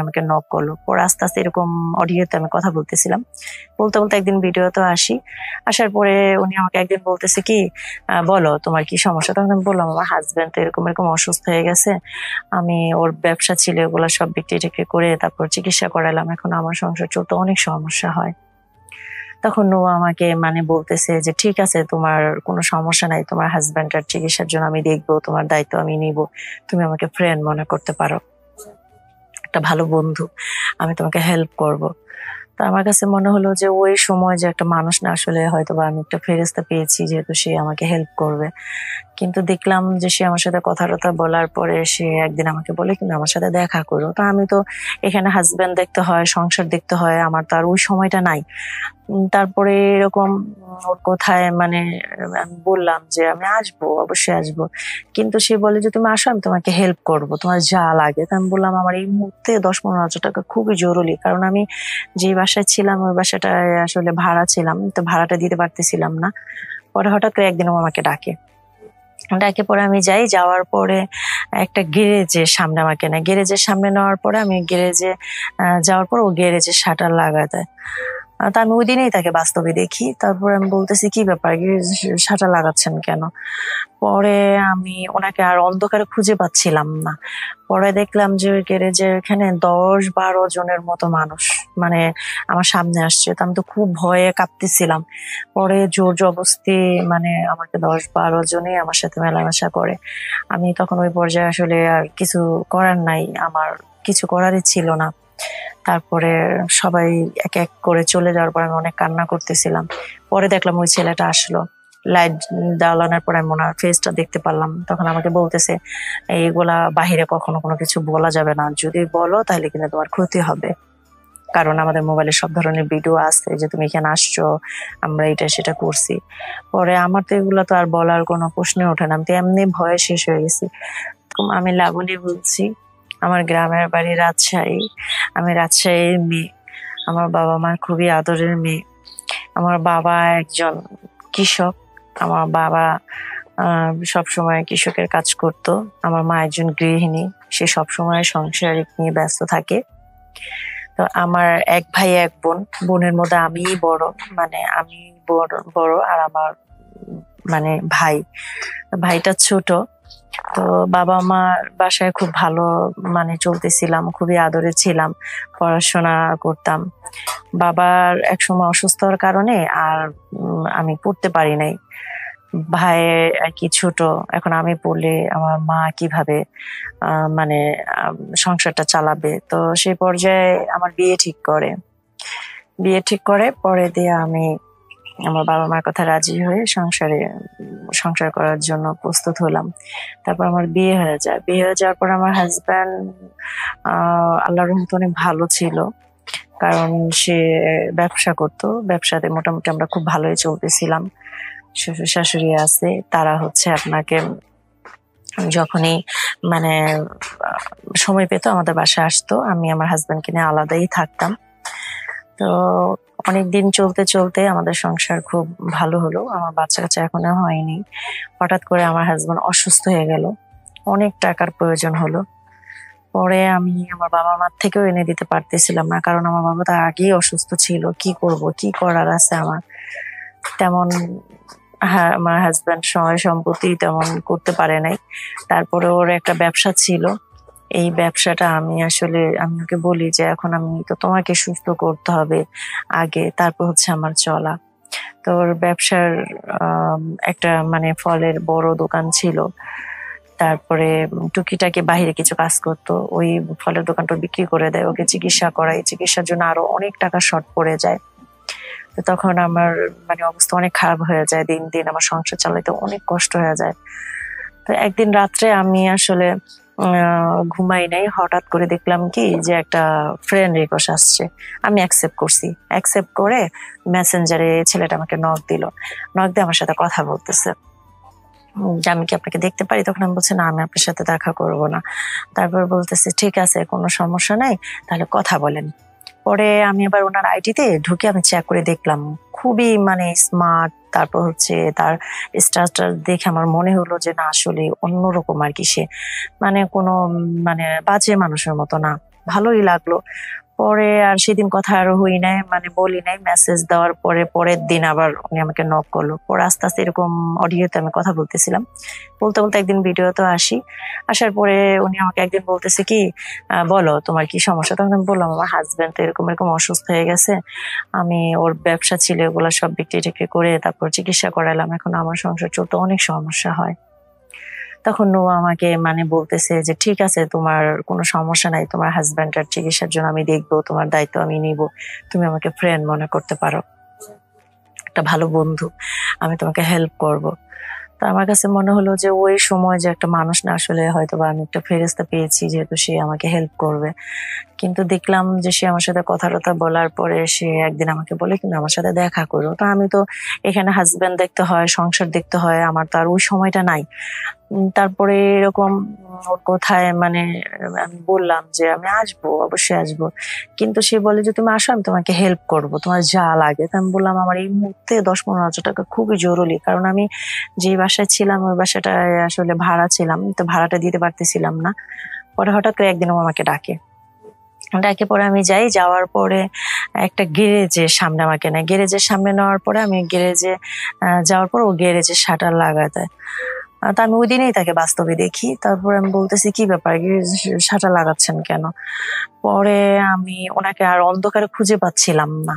আমাকে নক করলো। পরে আস্তে আস্তে এরকম অডিওতে আমি কথা বলতেছিলাম, বলতে বলতে একদিন ভিডিও তো আসার পরে উনি আমাকে একদিন বলতেছে কি, বলো তোমার কি সমস্যা। তখন আমি বললাম আমার হাজবেন্ড তো এরকম এরকম অসুস্থ হয়ে গেছে, আমি ওর ব্যবসা ছিল ওগুলা সব বিক্রি টিক্রি করে তারপর চিকিৎসা করালাম, এখন আমার সংসার চলতে অনেক সমস্যা হয়। তখন ও আমাকে মানে বলতেছে যে ঠিক আছে তোমার কোনো সমস্যা নাই, তোমার হাজবেন্ডের চিকিৎসার জন্য আমি দেখবো, তোমার দায়িত্ব আমি নিব, তুমি আমাকে ফ্রেন্ড মনে করতে পারো, একটা ভালো বন্ধু, আমি তোমাকে হেল্প করব। তো আমার কাছে মনে হলো যে ওই সময় যে একটা মানুষ না, আসলে হয়তো বা আমি একটা ফেরেস্তা পেয়েছি যেহেতু সে আমাকে হেল্প করবে। কিন্তু দেখলাম যে সে আমার সাথে কথা টথা বলার পরে সে একদিন আমাকে বলে কিন্তু আমার সাথে দেখা করো। তো আমি তো এখানে হাজবেন্ড দেখতে হয়, সংসার দেখতে হয়, আমার তো আর ওই সময়টা নাই। তারপরে এরকম ওর কোথায় মানে আমি বললাম যে আমি আসবো, অবশ্যই আসবো, কিন্তু সে বলে যে তুমি আসো আমি তোমাকে হেল্প করব, তোমার যা লাগে। তো আমি বললাম আমার এই মুহূর্তে 10-15 হাজার টাকা খুবই জরুরি, কারণ আমি যে বাসায় ছিলাম ওই বাসাটায় আসলে ভাড়া ছিলাম, তো ভাড়াটা দিতে পারতেছিলাম না। পরে হঠাৎ করে একদিন ও আমাকে ডাকে পরে আমি যাই, যাওয়ার পরে একটা গ্যারেজের সামনে আমাকে নেয়, গ্যারেজের সামনে নেওয়ার পরে আমি গ্যারেজে যাওয়ার পর ও গ্যারেজের শাটার লাগা দেয়। তা আমি ওই দিনেই তাকে বাস্তবে দেখি, তারপরে আমি বলতেছি কি ব্যাপার শাটার লাগাচ্ছেন কেন। পরে আমি ওনাকে আর অন্ধকারে খুঁজে পাচ্ছিলাম না। পরে দেখলাম যে ওই গ্যারেজের এখানে 10-12 জনের মতো মানুষ মানে আমার সামনে আসছে। তো আমি তো খুব ভয়ে কাঁপতেছিলাম। পরে জোর জবরদস্তি মানে আমাকে 10-12 জনই আমার সাথে মেলামেশা করে। আমি তখন ওই পর্যায়ে আসলে আর কিছু করার নাই, আমার কিছু করারই ছিল না। তারপরে সবাই এক এক করে চলে যাওয়ার পর আমি অনেক কান্না করতেছিলাম। পরে দেখলাম ওই ছেলেটা আসলো, লাইট জ্বালানোর পর আমি ওনার ফেসটা দেখতে পারলাম। তখন আমাকে বলতেছে এইগুলা বাহিরে কখনো কোনো কিছু বলা যাবে না, যদি বলো তাহলে কিন্তু তোমার ক্ষতি হবে, কারণ আমাদের মোবাইলে সব ধরনের ভিডিও আছে যে তুমি এখানে আসছো, আমরা এটা সেটা করছি। পরে আমার তো এগুলা তো আর বলার কোনো প্রশ্ন ওঠে না, আমি তো এমনি ভয়ে শেষ হয়ে গেছি। আমি লাবণী বলছি, আমার গ্রামের বাড়ি রাজশাহী, আমি রাজশাহীর মেয়ে, আমার বাবা মার খুবই আদরের মেয়ে। আমার বাবা একজন কৃষক, আমার বাবা সবসময় কৃষকের কাজ করত। আমার মা একজন গৃহিণী, সে সবসময় সংসারিক নিয়ে ব্যস্ত থাকে। তো আমার এক ভাই এক বোন, বোনের মধ্যে আমিই বড়, মানে আমি বড় বড় আর আমার মানে ভাইটা ছোট। তো বাবা মার বাসায় খুব ভালো মানে চলতেছিলাম, খুবই আদরে ছিলাম, পড়াশোনা করতাম। বাবার একসময় অসুস্থ হওয়ার কারণে আর আমি পড়তে পারি নাই। ভাই আর কি ছোট, এখন আমি পড়লে আমার মা কিভাবে মানে সংসারটা চালাবে। তো সেই পর্যায়ে আমার বিয়ে ঠিক করে পরে দিয়ে আমি আমার বাবা মার কথা রাজি হয়ে সংসার করার জন্য প্রস্তুত হলাম। তারপর আমার বিয়ে হয়ে যাওয়ার পর আমার হাজব্যান্ড আল্লাহর রহমতে অনেক ভালো ছিল, কারণ সে ব্যবসা করতো, ব্যবসাতে মোটামুটি আমরা খুব ভালোই চলতেছিলাম। শ্বশুর শাশুড়ি আছে, তারা হচ্ছে আপনাকে যখনই মানে সময় পেতো আমাদের বাসায় আসতো, আমি আমার হাজব্যান্ডকে নিয়ে আলাদাই থাকতাম। তো অনেকদিন চলতে চলতে আমাদের সংসার খুব ভালো হলো, আমার বাচ্চা কাচ্চা এখনো হয়নি। হঠাৎ করে আমার হাজবেন্ড অসুস্থ হয়ে গেল, অনেক টাকার প্রয়োজন হলো। পরে আমি আমার বাবা মার থেকেও এনে দিতে পারতেছিলাম না, কারণ আমার বাবা তার আগেই অসুস্থ ছিল। কি করব, কি করার আছে আমার তেমন। হ্যাঁ, আমার হাজবেন্ড সহায় সম্পত্তি তেমন করতে পারে নাই। তারপরে ওর একটা ব্যবসা ছিল, এই ব্যবসাটা আমি ওকে বলি যে এখন আমি তো তোমাকে সুস্থ করতে হবে আগে, তারপর হচ্ছে আমার চলা। তো ওর ব্যবসার একটা মানে ফলের বড় দোকান ছিল, তারপরে টুকিটাকি বাহিরে কিছু কাজ করতো, ওই ফলের দোকানটা বিক্রি করে দেয়, ওকে চিকিৎসা করায়, চিকিৎসার জন্য আরো অনেক টাকা শর্ট পড়ে যায়। তো তখন আমার মানে অবস্থা অনেক খারাপ হয়ে যায়, দিন দিন আমার সংসার চালাইতে অনেক কষ্ট হয়ে যায়। তো একদিন রাত্রে আমি আসলে ঘুমাই নাই, হঠাৎ করে দেখলাম কি যে একটা ফ্রেন্ড রিকোয়েস্ট আসছে। আমি অ্যাকসেপ্ট করে মেসেঞ্জারে ছেলেটা আমাকে নক দিয়ে আমার সাথে কথা বলতেছে যে আমি কি আপনাকে দেখতে পারি। তখন আমি বলছি না, আমি আপনার সাথে দেখা করব না। তারপর বলতেছে ঠিক আছে, কোনো সমস্যা নাই, তাহলে কথা বলেন। পরে আমি আবার ওনার আইডিতে ঢুকে আমি চেক করে দেখলাম, খুবই মানে স্মার্ট। তারপর হচ্ছে তার স্ট্যাটাস দেখে আমার মনে হলো যে না, আসলে অন্যরকম আর কি, সে মানে কোনো মানে বাজে মানুষের মতো না। ভালোই লাগলো। পরে আর সেদিন কথা আরো হই নাই, মানে বলি নাই। মেসেজ দেওয়ার পরে পরের দিন আবার উনি আমাকে নক করলো। পরে আস্তে আস্তে এরকম অডিওতে আমি কথা বলতেছিলাম, বলতে বলতে একদিন ভিডিওতে আসি। আসার পরে উনি আমাকে একদিন বলতেছে কি, বলো তোমার কি সমস্যা। তখন আমি বললাম আমার হাজবেন্ড তো এরকম এরকম অসুস্থ হয়ে গেছে, আমি ওর ব্যবসা ছিল ওগুলা সব বিক্রি টিক্রি করে তারপর চিকিৎসা করালাম, এখন আমার সংসার চলতে অনেক সমস্যা হয়। তখন ও আমাকে মানে বলতেছে যে ঠিক আছে, তোমার কোনো সমস্যা নাই, তোমার হাজবেন্ডের চিকিৎসার জন্য আমি দেখবো, তোমার দায়িত্ব আমি নিব, তুমি আমাকে ফ্রেন্ড মনে করতে পারো, একটা ভালো বন্ধু, আমি তোমাকে হেল্প করব। তো আমার কাছে মনে হলো যে ওই সময় যে একটা মানুষ না, আসলে হয়তো বা আমি একটা ফেরেস্তা পেয়েছি, যেহেতু সে আমাকে হেল্প করবে। কিন্তু দেখলাম যে সে আমার সাথে কথা টথা বলার পরে সে একদিন আমাকে বলে কিন্তু আমার সাথে দেখা করো। তো আমি তো এখানে হাজবেন্ড দেখতে হয়, সংসার দেখতে হয়, আমার তো আর ওই সময়টা নাই। তারপরে এরকম ওর কথায় মানে আমি বললাম যে আমি আসবো, অবশ্যই আসবো। কিন্তু সে বলে যে তুমি আসো, আমি তোমাকে হেল্প করব, তোমার যা লাগে। তো আমি বললাম আমার এই মুহূর্তে 10-15 হাজার টাকা খুবই জরুরি, কারণ আমি যে বাসায় ছিলাম ওই বাসাটায় আসলে ভাড়া ছিলাম, তো ভাড়াটা দিতে পারতেছিলাম না। পরে হঠাৎ করে একদিন ও আমাকে ডাকে, ডাকে পরে আমি যাই। যাওয়ার পরে একটা গ্যারেজের সামনে আমাকে নেয়, গ্যারেজের সামনে নেওয়ার পরে আমি গ্যারেজে যাওয়ার পর ও গ্যারেজের শাটার লাগা দেয়। তো আমি ওই দিনেই তাকে বাস্তবে দেখি। তারপর আমি বলতেছি কি ব্যাপার, শাটার লাগাচ্ছেন কেন। পরে আমি ওনাকে আর অন্ধকারে খুঁজে পাচ্ছিলাম না।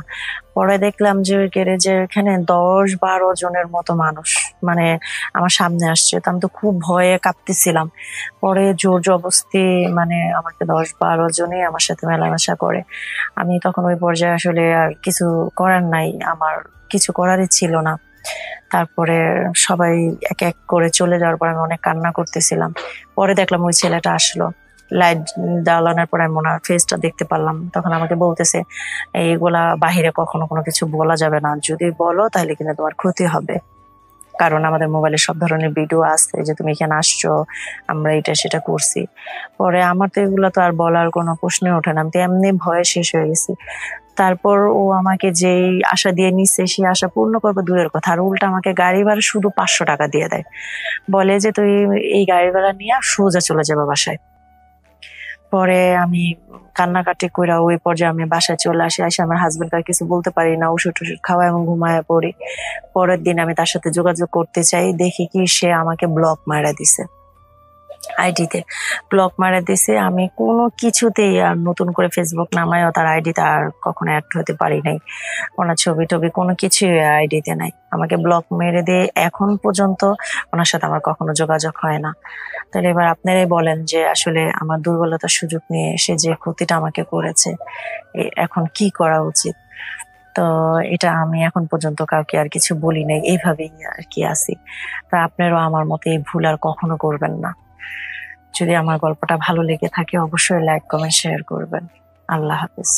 পরে দেখলাম যে ওই গ্যারেজের এখানে 10-12 জনের মতো মানুষ মানে আমার সামনে আসছে। তো আমি তো খুব ভয়ে কাঁপতেছিলাম। পরে জোর জবরদস্তি মানে আমাকে 10-12 জনই আমার সাথে মেলামেশা করে। আমি তখন ওই পর্যায়ে আসলে আর কিছু করার নাই, আমার কিছু করারই ছিল না। তারপরে সবাই এক এক করে চলে যাওয়ার পর আমি অনেক কান্না করতেছিলাম। পরে দেখলাম ওই ছেলেটা আসলো, লাইট জ্বালানোর পর আমি ওনার ফেসটা দেখতে পারলাম। তখন আমাকে বলতেছে এইগুলা বাহিরে কখনো কোনো কিছু বলা যাবে না, যদি বলো তাহলে কিন্তু তোমার ক্ষতি হবে, কারণ আমাদের মোবাইলে সব ধরনের ভিডিও আছে যে তুমি এখানে আসছো, আমরা এটা সেটা করছি। পরে আমার তো এগুলো তো আর বলার কোনো প্রশ্নই ওঠে না, আমি তো এমনি ভয়ে শেষ হয়ে গেছি। তারপর ও আমাকে যেই আশা দিয়ে নিচ্ছে সেই আশা পূর্ণ করবো দূরের কথা, আর উল্টা আমাকে গাড়ি ভাড়া শুধু 500 টাকা দিয়ে দেয়। বলে যে তুই এই গাড়ি ভাড়া নিয়ে সোজা চলে যাবে বাসায়। পরে আমি কান্নাকাটি কইরা ওই পর্যায়ে আমি বাসায় চলে আসি। এসে আমার হাজবেন্ড আর কিছু বলতে পারি না, ওষুধ টষুধ খাওয়া এবং ঘুমায় পড়ি। পরের দিন আমি তার সাথে যোগাযোগ করতে চাই, দেখি কি সে আমাকে ব্লক মারা দিছে, আইডিতে ব্লক মারা দিছে। আমি কোনো কিছুতেই আর নতুন করে ফেসবুক নামায়ও তার আইডিতে আর কখনো অ্যাড হতে পারি নাই। ওনার ছবি টবি কোনো কিছুই আইডিতে নাই, আমাকে ব্লক মেরে দিয়ে এখন পর্যন্ত ওনার সাথে আমার কখনো যোগাযোগ হয় না। তাহলে এবার আপনারাই বলেন যে আসলে আমার দুর্বলতার সুযোগ নিয়ে সে যে ক্ষতিটা আমাকে করেছে, এখন কি করা উচিত। তো এটা আমি এখন পর্যন্ত কাউকে আর কিছু বলি নাই, এইভাবেই আর কি আছি। তা আপনারাও আমার মতে এই ভুল আর কখনো করবেন না। যদি আমার গল্পটা ভালো লেগে থাকে অবশ্যই লাইক কমেন্ট শেয়ার করবেন। আল্লাহ হাফেজ।